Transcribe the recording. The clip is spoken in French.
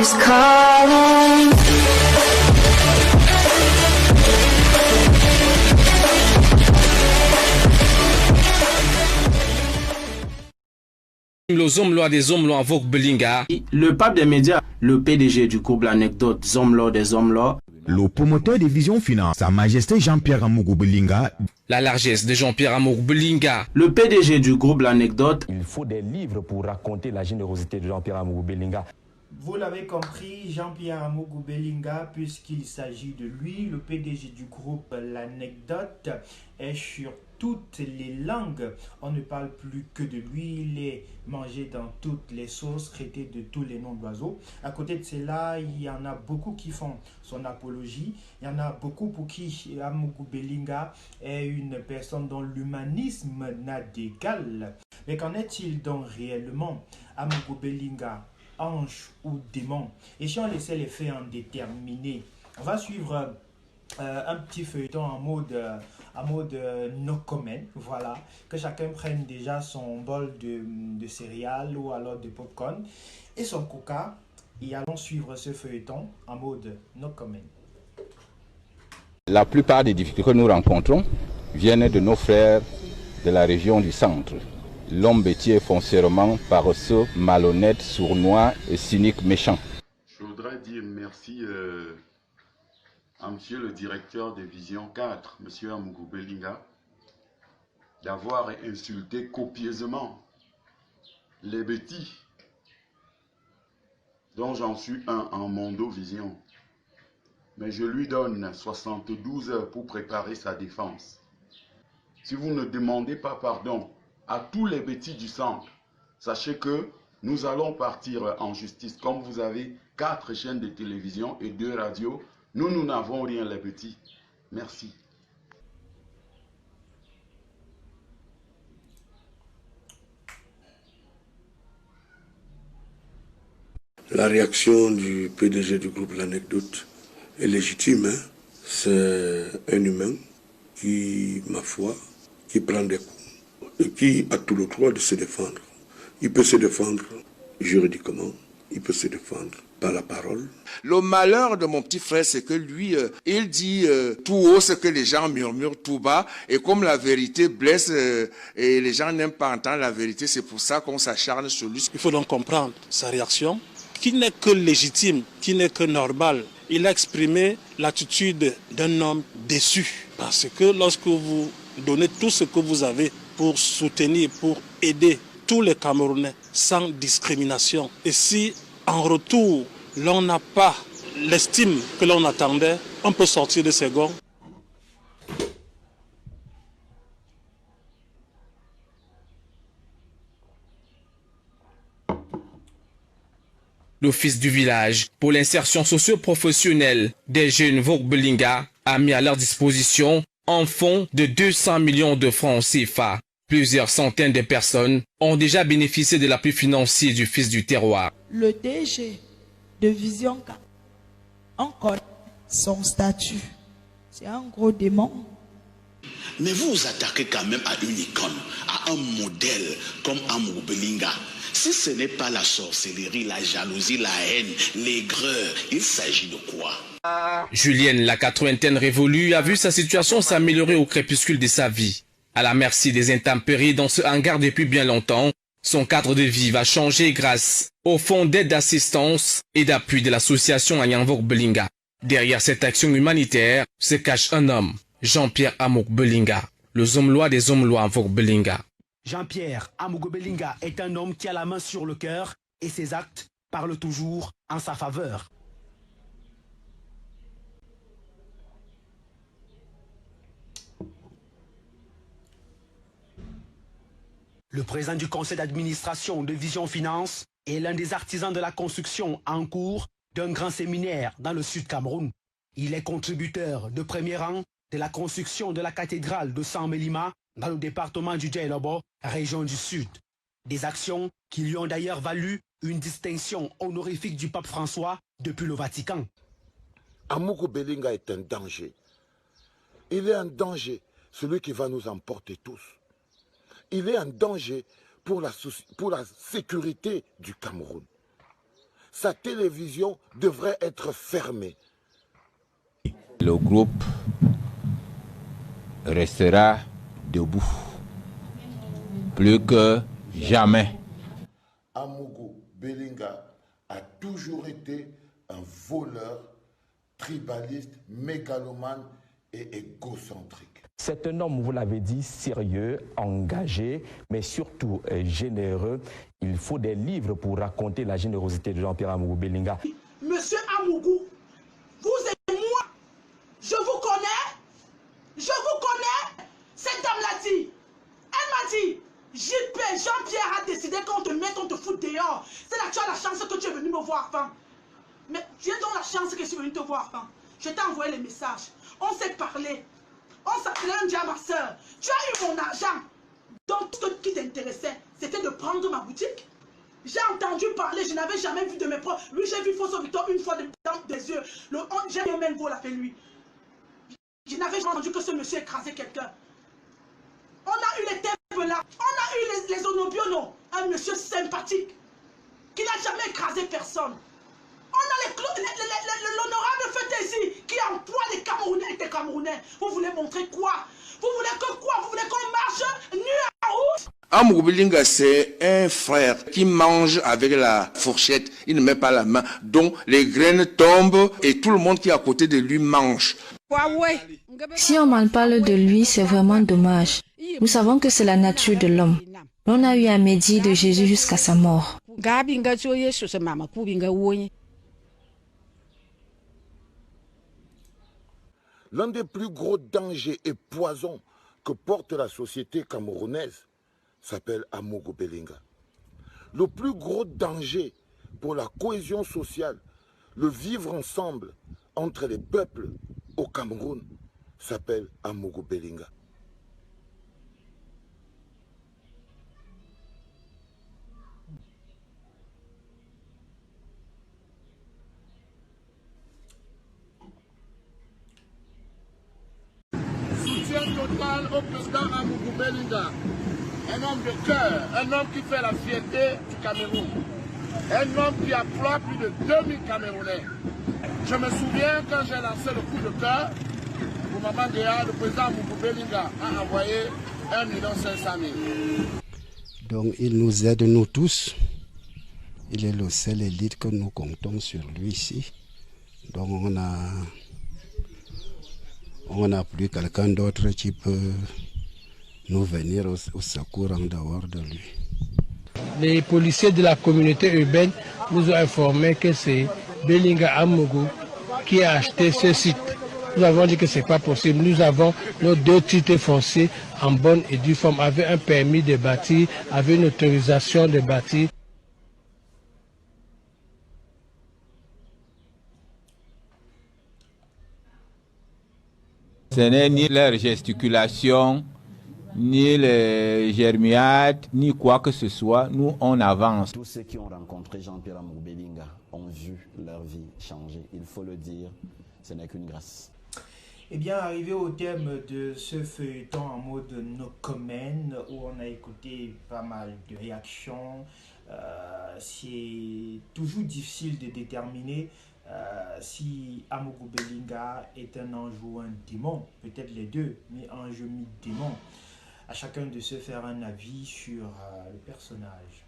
is calling. Le Zomlois des Zomlois invoque Belinga. Le pape des médias, le PDG du groupe L'Anecdote, Zomlois des Zomlois. Le promoteur de Vision Finance, Sa Majesté Jean-Pierre Amougou Belinga. La largesse de Jean-Pierre Amougou Belinga. Le PDG du groupe L'Anecdote. Il faut des livres pour raconter la générosité de Jean-Pierre Amougou Belinga. Vous l'avez compris, Jean-Pierre Amougou Belinga, puisqu'il s'agit de lui, le PDG du groupe L'Anecdote, est sur toutes les langues. On ne parle plus que de lui, il est mangé dans toutes les sauces, traité de tous les noms d'oiseaux. À côté de cela, il y en a beaucoup qui font son apologie. Il y en a beaucoup pour qui Amougou Belinga est une personne dont l'humanisme n'a d'égal. Mais qu'en est-il donc réellement? Amougou Belinga, ange ou démon? Et si on laissait les faits en déterminer? On va suivre un petit feuilleton en mode no comment, voilà, que chacun prenne déjà son bol de céréales ou alors de popcorn et son coca, et allons suivre ce feuilleton en mode no comment. La plupart des difficultés que nous rencontrons viennent de nos frères de la région du centre. L'homme bêtier foncièrement paresseux, malhonnête, sournois et cynique méchant. Je voudrais dire merci à monsieur le directeur de Vision 4, monsieur Amougou Belinga, d'avoir insulté copieusement les bêtis dont j'en suis un en Mondo Vision. Mais je lui donne 72 heures pour préparer sa défense. Si vous ne demandez pas pardon à tous les bêtis du centre, sachez que nous allons partir en justice. Comme vous avez 4 chaînes de télévision et 2 radios, nous n'avons rien les petits. Merci. La réaction du PDG du groupe L'Anecdote est légitime. Hein? C'est un humain qui, ma foi, qui prend des coups et qui a tout le droit de se défendre. Il peut se défendre juridiquement, il peut se défendre par la parole. Le malheur de mon petit frère, c'est que lui, il dit tout haut ce que les gens murmurent tout bas. Et comme la vérité blesse et les gens n'aiment pas entendre la vérité, c'est pour ça qu'on s'acharne sur lui. Il faut donc comprendre sa réaction, qui n'est que légitime, qui n'est que normale. Il a exprimé l'attitude d'un homme déçu. Parce que lorsque vous donnez tout ce que vous avez pour soutenir, pour aider tous les Camerounais sans discrimination, et si en retour, l'on n'a pas l'estime que l'on attendait, on peut sortir de ses gonds. L'Office du village pour l'insertion socio-professionnelle des jeunes Vogue Belinga a mis à leur disposition un fonds de 200 millions de francs CFA. Plusieurs centaines de personnes ont déjà bénéficié de l'appui financier du Fils du terroir. Le DG de Vision 4, on connaît son statut. C'est un gros démon. Mais vous vous attaquez quand même à une icône, à un modèle comme Amougou Belinga. Si ce n'est pas la sorcellerie, la jalousie, la haine, l'aigreur, il s'agit de quoi? Julienne, la quatre-vingtaine révolue, a vu sa situation s'améliorer au crépuscule de sa vie. À la merci des intempéries dans ce hangar depuis bien longtemps, son cadre de vie va changer grâce au fonds d'aide d'assistance et d'appui de l'association Anyang Belinga. Derrière cette action humanitaire se cache un homme, Jean-Pierre Amougou Belinga, le Zomlois des Zomlois Belinga. Jean-Pierre Amougou Belinga est un homme qui a la main sur le cœur et ses actes parlent toujours en sa faveur. Le président du conseil d'administration de Vision Finance est l'un des artisans de la construction en cours d'un grand séminaire dans le sud Cameroun. Il est contributeur de premier rang de la construction de la cathédrale de San Melima dans le département du Djailobo, région du Sud. Des actions qui lui ont d'ailleurs valu une distinction honorifique du pape François depuis le Vatican. Amougou Belinga est un danger. Il est un danger, celui qui va nous emporter tous. Il est un danger pour la sécurité du Cameroun. sa télévision devrait être fermée. Le groupe restera debout, plus que jamais. Amougou Belinga a toujours été un voleur, tribaliste, mégalomane et égocentrique. C'est un homme, vous l'avez dit, sérieux, engagé, mais surtout généreux. Il faut des livres pour raconter la générosité de Jean-Pierre Amougou Belinga. Monsieur Amougou, vous et moi, je vous connais, cette dame l'a dit. Elle m'a dit, JP, Jean-Pierre a décidé qu'on te mette, on te fout dehors. C'est là que tu as la chance que tu es venu me voir avant. Mais tu as donc la chance que je suis venu te voir avant. Je t'ai envoyé les messages, on s'est parlé. On s'appelait un diable, ma soeur. Tu as eu mon argent. Donc, tout ce qui t'intéressait, c'était de prendre ma boutique. J'ai entendu parler, je n'avais jamais vu de mes propres. Lui, j'ai vu Fosso Victor une fois dans des yeux. J'ai vu même vol fait lui. Je n'avais jamais entendu que ce monsieur écrasait quelqu'un. On a eu les thèmes là. On a eu les onobiono. Un monsieur sympathique qui n'a jamais écrasé personne. On a l'honorable fête ici qui emploie les Camerounais et les Camerounais. Vous voulez montrer quoi? Vous voulez que quoi? Vous voulez qu'on marche nu à route? Amougou Belinga, c'est un frère qui mange avec la fourchette. Il ne met pas la main. Donc les graines tombent et tout le monde qui est à côté de lui mange. Si on m'en parle de lui, c'est vraiment dommage. Nous savons que c'est la nature de l'homme. On a eu un médit de Jésus jusqu'à sa mort. L'un des plus gros dangers et poisons que porte la société camerounaise s'appelle Amougou Belinga. Le plus gros danger pour la cohésion sociale, le vivre ensemble entre les peuples au Cameroun s'appelle Amougou Belinga. Soutien total au président Amougou Belinga, un homme de cœur, un homme qui fait la fierté du Cameroun, un homme qui emploie plus de 2000 Camerounais. Je me souviens quand j'ai lancé le coup de cœur pour Maman Guéa, le président Amougou Belinga a envoyé 1 500 000. Donc il nous aide nous tous. Il est le seul élite que nous comptons sur lui ici. Donc on n'a plus quelqu'un d'autre qui peut nous venir au secours en dehors de lui. Les policiers de la communauté urbaine nous ont informé que c'est Belinga Amougou qui a acheté ce site. Nous avons dit que ce n'est pas possible. Nous avons nos 2 titres fonciers en bonne et due forme, avec un permis de bâtir, avec une autorisation de bâtir. Ce n'est ni leur gesticulation, ni les germiades, ni quoi que ce soit. Nous, on avance. Tous ceux qui ont rencontré Jean-Pierre Amougou Belinga ont vu leur vie changer. Il faut le dire, ce n'est qu'une grâce. Eh bien, arrivé au thème de ce feuilleton en mode no comment, où on a écouté pas mal de réactions, c'est toujours difficile de déterminer si Amougou Belinga est un ange ou un démon, peut-être les deux, mais ange, mythe, démon. À chacun de se faire un avis sur le personnage.